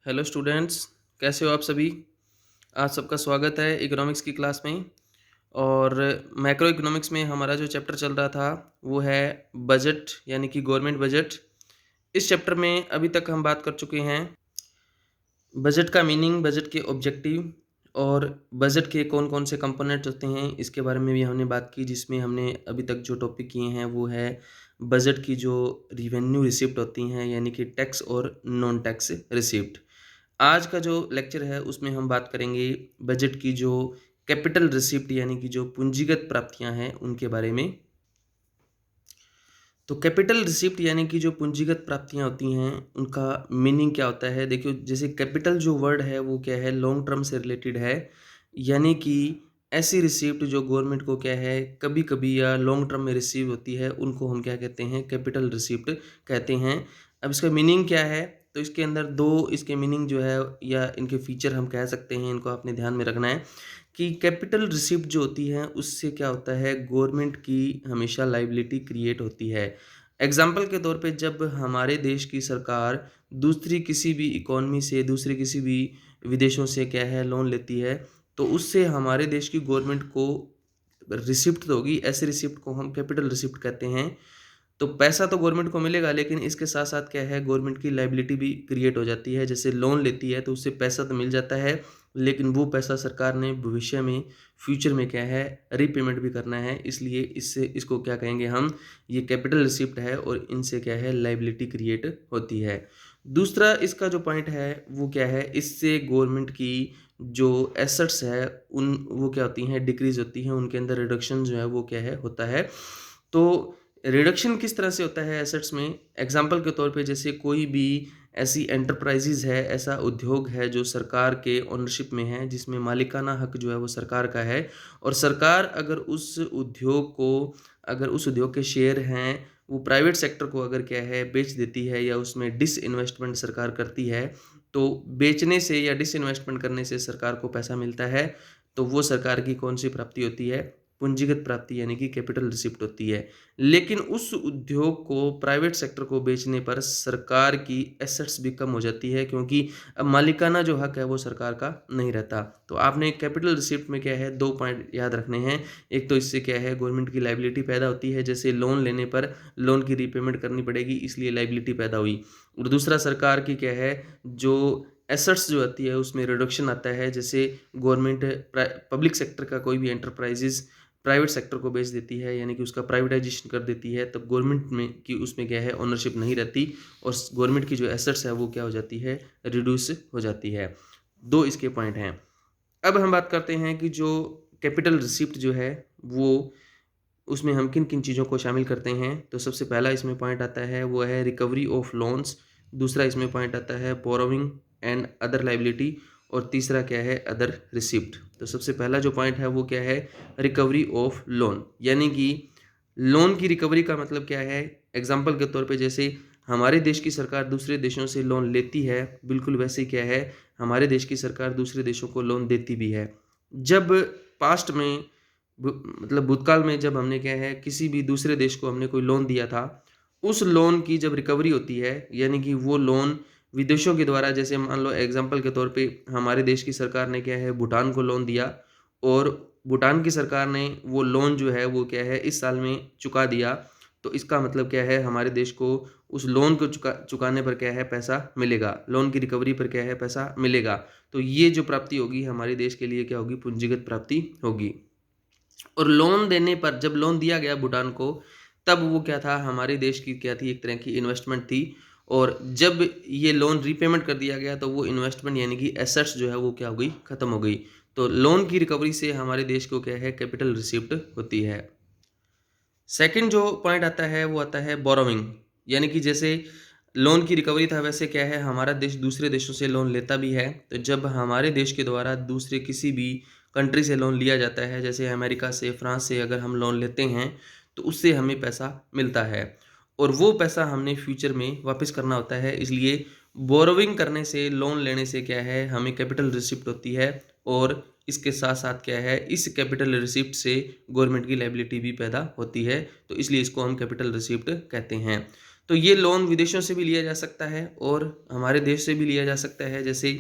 Hello students, कैसे हो आप सभी। आज सबका स्वागत है इकोनॉमिक्स की क्लास में। और मैक्रो इकोनॉमिक्स में हमारा जो चैप्टर चल रहा था वो है बजट यानी कि गवर्नमेंट बजट। इस चैप्टर में अभी तक हम बात कर चुके हैं बजट का मीनिंग, बजट के ऑब्जेक्टिव और बजट के कौन कौन से कंपोनेंट्स होते हैं, इसके बारे में भी हमने बात की। जिसमें हमने अभी तक जो टॉपिक किए हैं वो है बजट की जो रिवेन्यू रिसिप्ट होती हैं यानी कि टैक्स और नॉन टैक्स रिसिप्ट। आज का जो लेक्चर है उसमें हम बात करेंगे बजट की जो कैपिटल रिसिप्ट यानी कि जो पूंजीगत प्राप्तियां हैं उनके बारे में। तो कैपिटल रिसिप्ट यानी कि जो पूंजीगत प्राप्तियां होती हैं उनका मीनिंग क्या होता है। देखियो, जैसे कैपिटल जो वर्ड है वो क्या है, लॉन्ग टर्म से रिलेटेड है। यानी कि ऐसी रिसिप्ट जो गवर्नमेंट को क्या है कभी कभी या लॉन्ग टर्म में रिसीव होती है उनको हम क्या कहते हैं, कैपिटल रिसिप्ट कहते हैं। अब इसका मीनिंग क्या है, तो इसके अंदर दो इसके मीनिंग जो है या इनके फीचर हम कह सकते हैं, इनको आपने ध्यान में रखना है कि कैपिटल रिसिप्ट जो होती है उससे क्या होता है, गवर्नमेंट की हमेशा लाइबिलिटी क्रिएट होती है। एग्जाम्पल के तौर पे जब हमारे देश की सरकार दूसरी किसी भी इकोनॉमी से, दूसरे किसी भी विदेशों से क्या है लोन लेती है, तो उससे हमारे देश की गवर्नमेंट को रिसिप्ट तो होगी। ऐसे रिसिप्ट को हम कैपिटल रिसिप्ट कहते हैं। तो पैसा तो गवर्नमेंट को मिलेगा, लेकिन इसके साथ साथ क्या है, गवर्नमेंट की लायबिलिटी भी क्रिएट हो जाती है। जैसे लोन लेती है तो उससे पैसा तो मिल जाता है, लेकिन वो पैसा सरकार ने भविष्य में, फ्यूचर में क्या है, रीपेमेंट भी करना है। इसलिए इससे इसको क्या कहेंगे हम, ये कैपिटल रिसिप्ट है और इनसे क्या है लायबिलिटी क्रिएट होती है। दूसरा इसका जो पॉइंट है वो क्या है, इससे गवर्नमेंट की जो एसेट्स है उन वो क्या होती हैं, डिक्रीज होती हैं, उनके अंदर रिडक्शन जो है वो क्या है होता है। तो रिडक्शन किस तरह से होता है एसेट्स में, एग्जांपल के तौर पे जैसे कोई भी ऐसी एंटरप्राइजेज है, ऐसा उद्योग है जो सरकार के ओनरशिप में है, जिसमें मालिकाना हक जो है वो सरकार का है, और सरकार अगर उस उद्योग को, अगर उस उद्योग के शेयर हैं वो प्राइवेट सेक्टर को अगर क्या है बेच देती है या उसमें डिसइन्वेस्टमेंट सरकार करती है, तो बेचने से या डिसइन्वेस्टमेंट करने से सरकार को पैसा मिलता है। तो वो सरकार की कौन सी प्राप्ति होती है, पूंजीगत प्राप्ति यानी कि कैपिटल रिसिप्ट होती है। लेकिन उस उद्योग को प्राइवेट सेक्टर को बेचने पर सरकार की एसेट्स भी कम हो जाती है, क्योंकि अब मालिकाना जो हक है वो सरकार का नहीं रहता। तो आपने कैपिटल रिसिप्ट में क्या है, दो पॉइंट याद रखने हैं। एक तो इससे क्या है गवर्नमेंट की लायबिलिटी पैदा होती है, जैसे लोन लेने पर लोन की रीपेमेंट करनी पड़ेगी इसलिए लायबिलिटी पैदा हुई। और दूसरा सरकार की क्या है, जो एसेट्स जो आती है उसमें रिडक्शन आता है। जैसे गवर्नमेंट पब्लिक सेक्टर का कोई भी एंटरप्राइजेज प्राइवेट सेक्टर को बेच देती है यानी कि उसका प्राइवेटाइजेशन कर देती है, तो गवर्नमेंट में की उसमें क्या है ओनरशिप नहीं रहती, और गवर्नमेंट की जो एसेट्स है वो क्या हो जाती है, रिड्यूस हो जाती है। दो इसके पॉइंट हैं। अब हम बात करते हैं कि जो कैपिटल रिसिप्ट जो है वो, उसमें हम किन किन चीज़ों को शामिल करते हैं। तो सबसे पहला इसमें पॉइंट आता है वो है रिकवरी ऑफ लोन्स। दूसरा इसमें पॉइंट आता है बोरोविंग एंड अदर लाइबिलिटी। और तीसरा क्या है, अदर रिसिप्ट। तो सबसे पहला जो पॉइंट है वो क्या है, रिकवरी ऑफ लोन। यानी कि लोन की रिकवरी का मतलब क्या है, एग्जाम्पल के तौर पे जैसे हमारे देश की सरकार दूसरे देशों से लोन लेती है, बिल्कुल वैसे ही क्या है हमारे देश की सरकार दूसरे देशों को लोन देती भी है। जब पास्ट में मतलब भूतकाल में जब हमने क्या है किसी भी दूसरे देश को हमने कोई लोन दिया था, उस लोन की जब रिकवरी होती है, यानी कि वो लोन विदेशों के द्वारा, जैसे मान लो एग्जांपल के तौर पे हमारे देश की सरकार ने क्या है भूटान को लोन दिया, और भूटान की सरकार ने वो लोन जो है वो क्या है इस साल में चुका दिया। तो इसका मतलब क्या है, हमारे देश को उस लोन को चुकाने पर क्या है पैसा मिलेगा, लोन की रिकवरी पर क्या है पैसा मिलेगा। तो ये जो प्राप्ति होगी हमारे देश के लिए क्या होगी, पूंजीगत प्राप्ति होगी। और लोन देने पर, जब लोन दिया गया भूटान को, तब वो क्या था, हमारे देश की क्या थी, एक तरह की इन्वेस्टमेंट थी। और जब ये लोन रीपेमेंट कर दिया गया तो वो इन्वेस्टमेंट यानी कि एसेट्स जो है वो क्या हो गई, खत्म हो गई। तो लोन की रिकवरी से हमारे देश को क्या है, कैपिटल रिसिप्ट होती है। सेकंड जो पॉइंट आता है वो आता है बोरोविंग। यानी कि जैसे लोन की रिकवरी था, वैसे क्या है हमारा देश दूसरे देशों से लोन लेता भी है। तो जब हमारे देश के द्वारा दूसरे किसी भी कंट्री से लोन लिया जाता है, जैसे अमेरिका से, फ्रांस से अगर हम लोन लेते हैं, तो उससे हमें पैसा मिलता है, और वो पैसा हमने फ्यूचर में वापस करना होता है। इसलिए बोरोविंग करने से, लोन लेने से क्या है, हमें कैपिटल रिसिप्ट होती है। और इसके साथ साथ क्या है, इस कैपिटल रिसिप्ट से गवर्नमेंट की लायबिलिटी भी पैदा होती है। तो इसलिए इसको हम कैपिटल रिसिप्ट कहते हैं। तो ये लोन विदेशों से भी लिया जा सकता है और हमारे देश से भी लिया जा सकता है। जैसे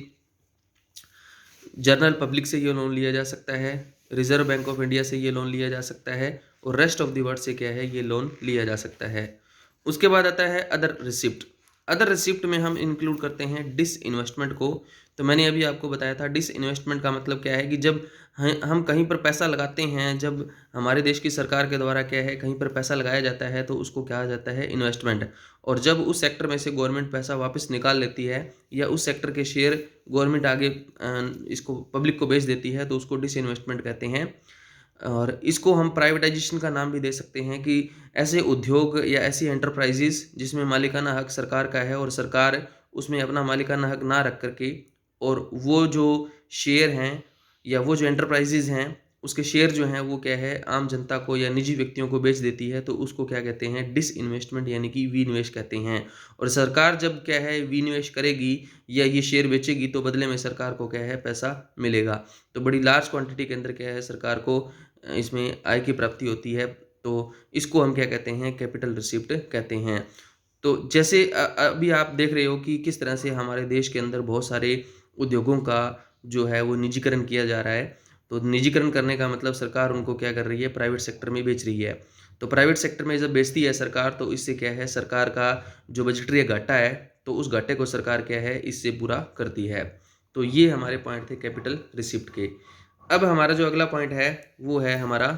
जनरल पब्लिक से ये लोन लिया जा सकता है, रिजर्व बैंक ऑफ इंडिया से ये लोन लिया जा सकता है और रेस्ट ऑफ द वर्ल्ड से क्या है ये लोन लिया जा सकता है। उसके बाद आता है अदर रिसिप्ट। अदर रिसिप्ट में हम इंक्लूड करते हैं डिसइन्वेस्टमेंट को। तो मैंने अभी आपको बताया था डिसइन्वेस्टमेंट का मतलब क्या है कि जब हम कहीं पर पैसा लगाते हैं, जब हमारे देश की सरकार के द्वारा क्या है कहीं पर पैसा लगाया जाता है तो उसको कहा जाता है इन्वेस्टमेंट। और जब उस सेक्टर में से गवर्नमेंट पैसा वापस निकाल लेती है या उस सेक्टर के शेयर गवर्नमेंट आगे इसको पब्लिक को बेच देती है तो उसको डिसइन्वेस्टमेंट कहते हैं। और इसको हम प्राइवेटाइजेशन का नाम भी दे सकते हैं कि ऐसे उद्योग या ऐसी एंटरप्राइजेस जिसमें मालिकाना हक सरकार का है और सरकार उसमें अपना मालिकाना हक ना रख करके और वो जो शेयर हैं या वो जो एंटरप्राइजेस हैं उसके शेयर जो हैं वो क्या है आम जनता को या निजी व्यक्तियों को बेच देती है तो उसको क्या कहते हैं डिसइन्वेस्टमेंट यानी कि विनिवेश कहते हैं। और सरकार जब क्या है विनिवेश करेगी या ये शेयर बेचेगी तो बदले में सरकार को क्या है पैसा मिलेगा। तो बड़ी लार्ज क्वांटिटी के अंदर क्या है सरकार को इसमें आय की प्राप्ति होती है। तो इसको हम क्या कहते हैं कैपिटल रिसिप्ट कहते हैं। तो जैसे अभी आप देख रहे हो कि किस तरह से हमारे देश के अंदर बहुत सारे उद्योगों का जो है वो निजीकरण किया जा रहा है। तो निजीकरण करने का मतलब सरकार उनको क्या कर रही है प्राइवेट सेक्टर में बेच रही है। तो प्राइवेट सेक्टर में जब बेचती है सरकार तो इससे क्या है सरकार का जो बजटीय घाटा है तो उस घाटे को सरकार क्या है इससे पूरा करती है। तो ये हमारे पॉइंट थे कैपिटल रिसिप्ट के। अब हमारा जो अगला पॉइंट है वो है हमारा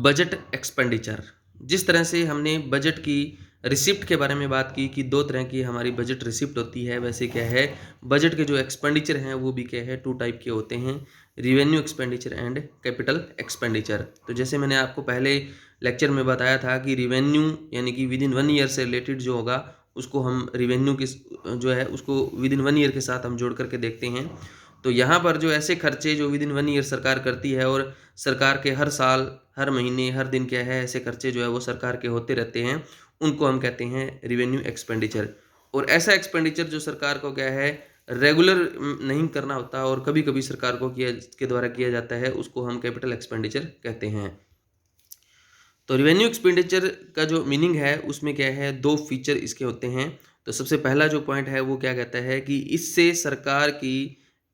बजट एक्सपेंडिचर। जिस तरह से हमने बजट की रिसिप्ट के बारे में बात की कि दो तरह की हमारी बजट रिसिप्ट होती है, वैसे क्या है बजट के जो एक्सपेंडिचर हैं वो भी क्या है टू टाइप के होते हैं, revenue expenditure and capital expenditure. तो जैसे मैंने आपको पहले लेक्चर में बताया था कि रिवेन्यू यानी कि विद इन 1 ईयर से रिलेटेड जो होगा उसको हम रिवेन्यू के जो है उसको विद इन 1 ईयर के साथ हम जोड़ करके देखते हैं। तो यहाँ पर जो ऐसे खर्चे जो विद इन 1 ईयर सरकार करती है और सरकार के हर साल हर महीने हर दिन क्या है ऐसे खर्चे जो है वो सरकार के होते रहते हैं, उनको हम कहते हैं रिवेन्यू एक्सपेंडिचर। और ऐसा एक्सपेंडिचर जो सरकार को क्या है रेगुलर नहीं करना होता और कभी कभी सरकार को के द्वारा किया जाता है उसको हम कैपिटल एक्सपेंडिचर कहते हैं। तो रिवेन्यू एक्सपेंडिचर का जो मीनिंग है उसमें क्या है दो फीचर इसके होते हैं। तो सबसे पहला जो पॉइंट है वो क्या कहता है कि इससे सरकार की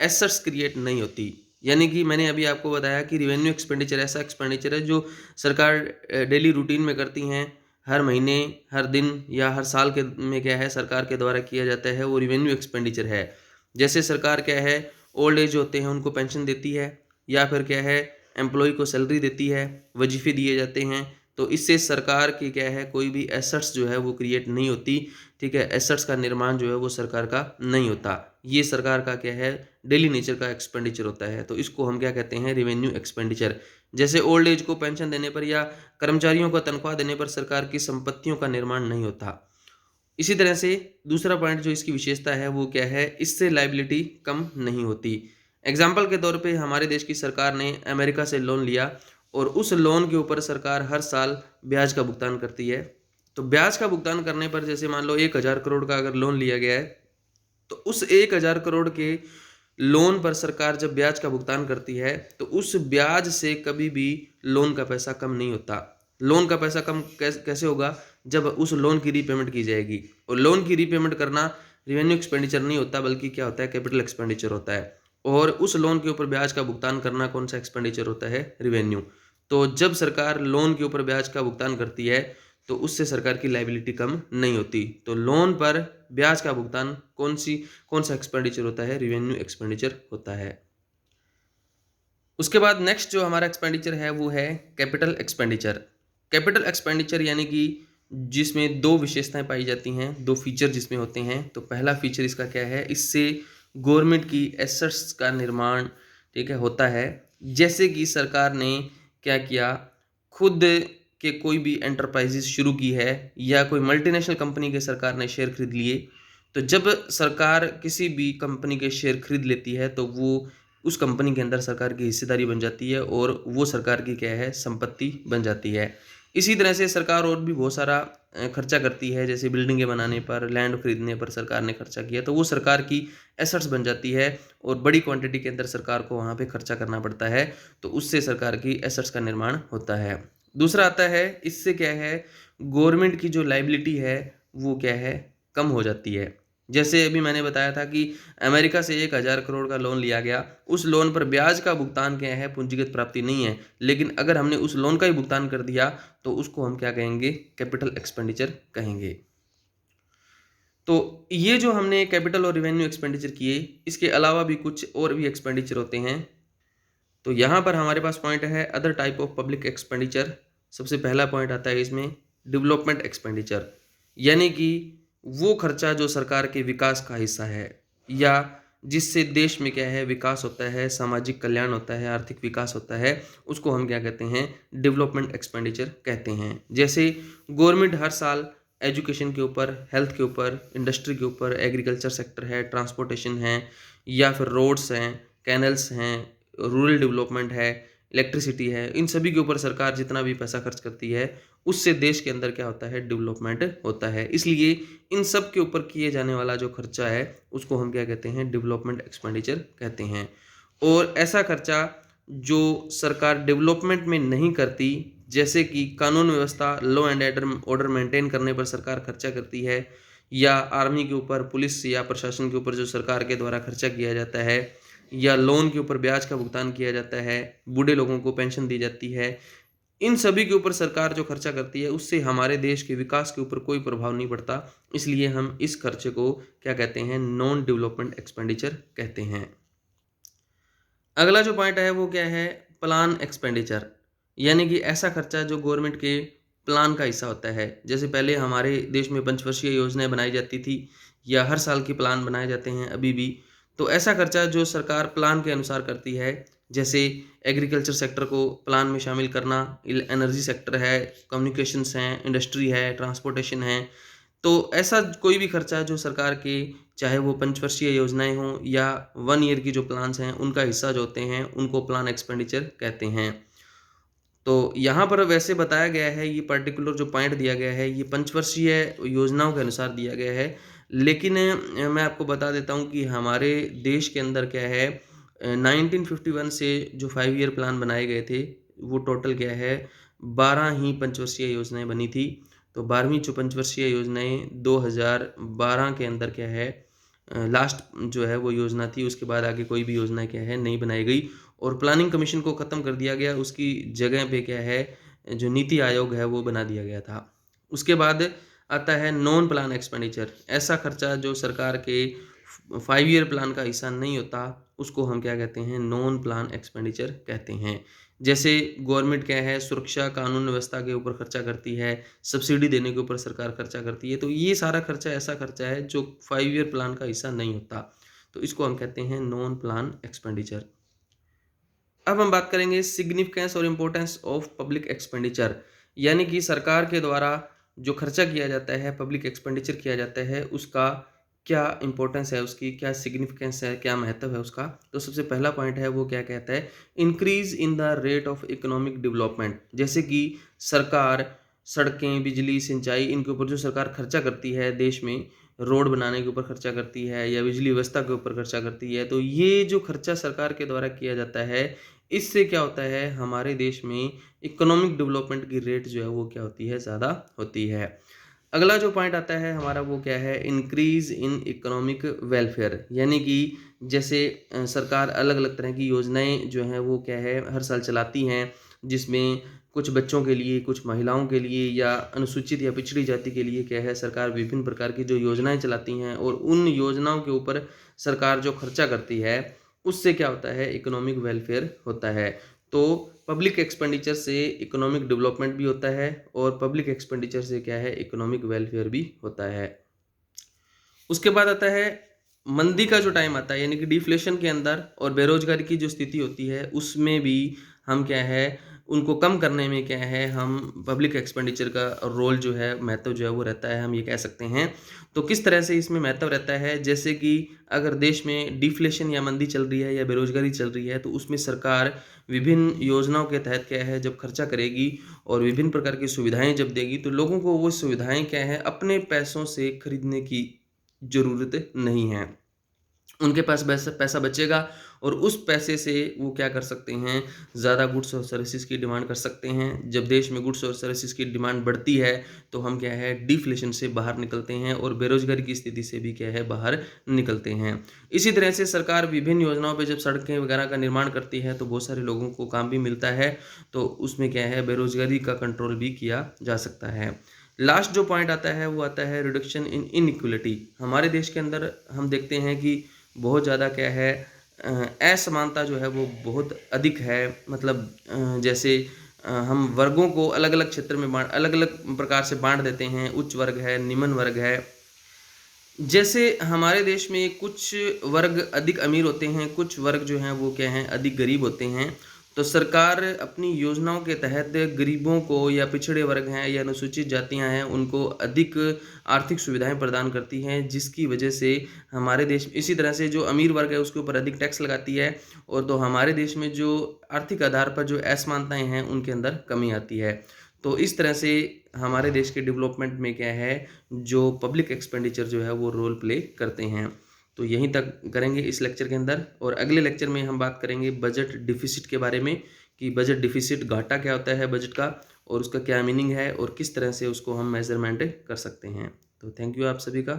एसेट्स क्रिएट नहीं होती। यानी कि मैंने अभी आपको बताया कि रिवेन्यू एक्सपेंडिचर ऐसा एक्सपेंडिचर है जो सरकार डेली रूटीन में करती हैं, हर महीने हर दिन या हर साल के में क्या है सरकार के द्वारा किया जाता है वो रिवेन्यू एक्सपेंडिचर है। जैसे सरकार क्या है ओल्ड एज होते हैं उनको पेंशन देती है या फिर क्या है एम्प्लॉय को सैलरी देती है, वजीफे दिए जाते हैं। तो इससे सरकार की क्या है कोई भी एसेट्स जो है वो क्रिएट नहीं होती। ठीक है, एसेट्स का निर्माण जो है वो सरकार का नहीं होता, ये सरकार का क्या है डेली नेचर का एक्सपेंडिचर होता है। तो इसको हम क्या कहते हैं रिवेन्यू एक्सपेंडिचर। जैसे ओल्ड एज को पेंशन देने पर या कर्मचारियों को तनख्वाह देने पर सरकार की संपत्तियों का निर्माण नहीं होता। इसी तरह से दूसरा पॉइंट जो इसकी विशेषता है वो क्या है इससे लाइबिलिटी कम नहीं होती। एग्जाम्पल के तौर पे हमारे देश की सरकार ने अमेरिका से लोन लिया और उस लोन के ऊपर सरकार हर साल ब्याज का भुगतान करती है। तो ब्याज का भुगतान करने पर जैसे मान लो 1,000 करोड़ का अगर लोन लिया गया है तो उस 1,000 करोड़ के लोन पर सरकार जब ब्याज का भुगतान करती है तो उस ब्याज से कभी भी लोन का पैसा कम नहीं होता। लोन का पैसा कम कैसे होगा जब उस लोन की रीपेमेंट की जाएगी। और लोन की रीपेमेंट करना रिवेन्यू एक्सपेंडिचर नहीं होता बल्कि क्या होता है कैपिटल एक्सपेंडिचर होता है। और उस लोन के ऊपर ब्याज का भुगतान करना कौन सा एक्सपेंडिचर होता है रिवेन्यू। तो जब सरकार लोन के ऊपर ब्याज का भुगतान करती है तो उससे सरकार की लायबिलिटी कम नहीं होती। तो लोन पर ब्याज का भुगतान कौन सा एक्सपेंडिचर होता है रिवेन्यू एक्सपेंडिचर होता है। उसके बाद नेक्स्ट जो हमारा एक्सपेंडिचर है वो है कैपिटल एक्सपेंडिचर। कैपिटल एक्सपेंडिचर यानी कि जिसमें दो विशेषताएं पाई जाती हैं, दो फीचर जिसमें होते हैं। तो पहला फीचर इसका क्या है इससे गवर्नमेंट की एसेट्स का निर्माण ठीक है होता है। जैसे कि सरकार ने क्या किया खुद के कोई भी एंटरप्राइजेस शुरू की है या कोई मल्टीनेशनल कंपनी के सरकार ने शेयर खरीद लिए। तो जब सरकार किसी भी कंपनी के शेयर खरीद लेती है तो वो उस कंपनी के अंदर सरकार की हिस्सेदारी बन जाती है और वो सरकार की क्या है संपत्ति बन जाती है। इसी तरह से सरकार और भी बहुत सारा खर्चा करती है, जैसे बिल्डिंगें बनाने पर, लैंड खरीदने पर सरकार ने खर्चा किया तो वो सरकार की एसेट्स बन जाती है और बड़ी क्वांटिटी के अंदर सरकार को वहाँ पे खर्चा करना पड़ता है। तो उससे सरकार की एसेट्स का निर्माण होता है। दूसरा आता है इससे क्या है गवर्नमेंट की जो लायबिलिटी है वो क्या है, कम हो जाती है। जैसे अभी मैंने बताया था कि अमेरिका से 1000 करोड़ का लोन लिया गया, उस लोन पर ब्याज का भुगतान क्या है, पूंजीगत प्राप्ति नहीं है। लेकिन अगर हमने उस लोन का ही भुगतान कर दिया तो उसको हम क्या कहेंगे, कैपिटल एक्सपेंडिचर कहेंगे। तो ये जो हमने कैपिटल और रेवेन्यू एक्सपेंडिचर किए, इसके अलावा भी कुछ और भी एक्सपेंडिचर होते हैं। तो यहाँ पर हमारे पास पॉइंट है other type of public expenditure. सबसे पहला पॉइंट आता है इसमें डेवलपमेंट एक्सपेंडिचर, यानी कि वो खर्चा जो सरकार के विकास का हिस्सा है या जिससे देश में क्या है, विकास होता है, सामाजिक कल्याण होता है, आर्थिक विकास होता है, उसको हम क्या कहते हैं, डेवलपमेंट एक्सपेंडिचर कहते हैं। जैसे गवर्नमेंट हर साल एजुकेशन के ऊपर, हेल्थ के ऊपर, इंडस्ट्री के ऊपर, एग्रीकल्चर सेक्टर है, ट्रांसपोर्टेशन है, या फिर रोड्स हैं, कैनल्स हैं, रूरल डेवलपमेंट है, इलेक्ट्रिसिटी है, इन सभी के ऊपर सरकार जितना भी पैसा खर्च करती है उससे देश के अंदर क्या होता है, डेवलपमेंट होता है। इसलिए इन सब के ऊपर किए जाने वाला जो खर्चा है उसको हम क्या कहते हैं, डेवलपमेंट एक्सपेंडिचर कहते हैं। और ऐसा खर्चा जो सरकार डेवलपमेंट में नहीं करती, जैसे कि कानून व्यवस्था, लॉ एंड ऑर्डर मेंटेन करने पर सरकार खर्चा करती है, या आर्मी के ऊपर, पुलिस या प्रशासन के ऊपर जो सरकार के द्वारा खर्चा किया जाता है, या लोन के ऊपर ब्याज का भुगतान किया जाता है, बूढ़े लोगों को पेंशन दी जाती है, इन सभी के ऊपर सरकार जो खर्चा करती है उससे हमारे देश के विकास के ऊपर कोई प्रभाव नहीं पड़ता। इसलिए हम इस खर्चे को क्या कहते हैं, नॉन डेवलपमेंट एक्सपेंडिचर कहते हैं। अगला जो पॉइंट है वो क्या है, प्लान एक्सपेंडिचर, यानी कि ऐसा खर्चा जो गवर्नमेंट के प्लान का हिस्सा होता है। जैसे पहले हमारे देश में पंचवर्षीय योजनाएं बनाई जाती थी या हर साल के प्लान बनाए जाते हैं अभी भी। तो ऐसा खर्चा जो सरकार प्लान के अनुसार करती है, जैसे एग्रीकल्चर सेक्टर को प्लान में शामिल करना, एनर्जी सेक्टर है, कम्युनिकेशंस हैं, इंडस्ट्री है, ट्रांसपोर्टेशन है। तो ऐसा कोई भी खर्चा जो सरकार के, चाहे वो पंचवर्षीय योजनाएं हों या 1 ईयर की जो प्लान्स हैं, उनका हिस्सा जो होते हैं उनको प्लान एक्सपेंडिचर कहते हैं। तो यहाँ पर वैसे बताया गया है, ये पर्टिकुलर जो पॉइंट दिया गया है ये पंचवर्षीय योजनाओं के अनुसार दिया गया है। लेकिन मैं आपको बता देता हूँ कि हमारे देश के अंदर क्या है, 1951 से जो 5 ईयर प्लान बनाए गए थे वो टोटल क्या है, 12 ही पंचवर्षीय योजनाएं बनी थी। तो 12वीं जो पंचवर्षीय योजनाएं 2012 के अंदर क्या है, लास्ट जो है वो योजना थी। उसके बाद आगे कोई भी योजना क्या है नहीं बनाई गई और प्लानिंग कमीशन को ख़त्म कर दिया गया। उसकी जगह पे क्या है, जो नीति आयोग है वो बना दिया गया था। उसके बाद आता है नॉन प्लान एक्सपेंडिचर, ऐसा खर्चा जो सरकार के 5 ईयर प्लान का हिस्सा नहीं होता, उसको हम क्या कहते हैं, नॉन प्लान एक्सपेंडिचर कहते हैं। जैसे गवर्नमेंट क्या है, सुरक्षा, कानून व्यवस्था के ऊपर खर्चा करती है, सब्सिडी देने के ऊपर सरकार खर्चा करती है। तो ये सारा खर्चा ऐसा खर्चा है जो 5 ईयर प्लान का हिस्सा नहीं होता, तो इसको हम कहते हैं नॉन प्लान एक्सपेंडिचर। अब हम बात करेंगे सिग्निफिकेंस और इम्पोर्टेंस ऑफ पब्लिक एक्सपेंडिचर, यानी कि सरकार के द्वारा जो खर्चा किया जाता है, पब्लिक एक्सपेंडिचर किया जाता है, उसका क्या इम्पोर्टेंस है, उसकी क्या सिग्निफिकेंस है, क्या महत्व है उसका। तो सबसे पहला पॉइंट है वो क्या कहता है, increase in the rate of economic development. जैसे कि सरकार सड़कें, बिजली, सिंचाई, इनके ऊपर जो सरकार खर्चा करती है, देश में रोड बनाने के ऊपर खर्चा करती है या बिजली व्यवस्था के ऊपर खर्चा करती है, तो ये जो खर्चा सरकार के द्वारा किया जाता है, इससे क्या होता है, हमारे देश में इकोनॉमिक डेवलपमेंट की रेट जो है वो क्या होती है, ज़्यादा होती है। अगला जो पॉइंट आता है हमारा वो क्या है, इंक्रीज इन इकोनॉमिक वेलफेयर, यानी कि जैसे सरकार अलग अलग तरह की योजनाएं जो हैं वो क्या है, हर साल चलाती हैं, जिसमें कुछ बच्चों के लिए, कुछ महिलाओं के लिए या अनुसूचित या पिछड़ी जाति के लिए क्या है, सरकार विभिन्न प्रकार की जो योजनाएं चलाती हैं और उन योजनाओं के ऊपर सरकार जो खर्चा करती है उससे क्या होता है, इकोनॉमिक वेलफेयर होता है। तो पब्लिक एक्सपेंडिचर से इकोनॉमिक डेवलपमेंट भी होता है और पब्लिक एक्सपेंडिचर से क्या है, इकोनॉमिक वेलफेयर भी होता है। उसके बाद आता है मंदी का जो टाइम आता है, यानी कि डिफ्लेशन के अंदर और बेरोजगारी की जो स्थिति होती है उसमें भी हम क्या है, उनको कम करने में क्या है, हम पब्लिक एक्सपेंडिचर का रोल जो है, महत्व जो है वो रहता है, हम ये कह सकते हैं। तो किस तरह से इसमें महत्व रहता है, जैसे कि अगर देश में डिफ्लेशन या मंदी चल रही है या बेरोजगारी चल रही है तो उसमें सरकार विभिन्न योजनाओं के तहत क्या है, जब खर्चा करेगी और विभिन्न प्रकार की सुविधाएं जब देगी तो लोगों को वो सुविधाएं क्या है, अपने पैसों से खरीदने की ज़रूरत नहीं है। उनके पास पैसा पैसा बचेगा और उस पैसे से वो क्या कर सकते हैं, ज़्यादा गुड्स और सर्विसेज़ की डिमांड कर सकते हैं। जब देश में गुड्स और सर्विसेज़ की डिमांड बढ़ती है, तो हम क्या है डिफ्लेशन से बाहर निकलते हैं और बेरोज़गारी की स्थिति से भी क्या है बाहर निकलते हैं। इसी तरह से सरकार विभिन्न योजनाओं पे जब सड़कें वगैरह का निर्माण करती है, तो बहुत सारे लोगों को काम भी मिलता है, तो उसमें क्या है बेरोज़गारी का कंट्रोल भी किया जा सकता है। लास्ट जो पॉइंट आता है, वो आता है रिडक्शन इन इनइक्वालिटी। हमारे देश के अंदर हम देखते हैं कि बहुत ज़्यादा क्या है असमानता जो है वो बहुत अधिक है। मतलब जैसे हम वर्गों को अलग-अलग क्षेत्र में अलग-अलग प्रकार से बाँट देते हैं। उच्च वर्ग है, निम्न वर्ग है। जैसे हमारे देश में कुछ वर्ग अधिक अमीर होते हैं, कुछ वर्ग जो हैं वो क्या हैं अधिक गरीब होते हैं। तो सरकार अपनी योजनाओं के तहत गरीबों को या पिछड़े वर्ग हैं या अनुसूचित जातियाँ हैं, उनको अधिक आर्थिक सुविधाएँ प्रदान करती हैं, जिसकी वजह से हमारे देश इसी तरह से जो अमीर वर्ग है उसके ऊपर अधिक टैक्स लगाती है और तो हमारे देश में जो आर्थिक आधार पर जो असमानताएँ हैं, उनके अंदर कमी आती है। तो इस तरह से हमारे देश के डेवलपमेंट में क्या है, जो पब्लिक एक्सपेंडिचर जो है वो रोल प्ले करते हैं। तो यहीं तक करेंगे इस लेक्चर के अंदर और अगले लेक्चर में हम बात करेंगे बजट डिफ़िसिट के बारे में कि बजट डिफ़िसिट घाटा क्या होता है बजट का और उसका क्या मीनिंग है और किस तरह से उसको हम मेज़रमेंट कर सकते हैं। तो थैंक यू आप सभी का।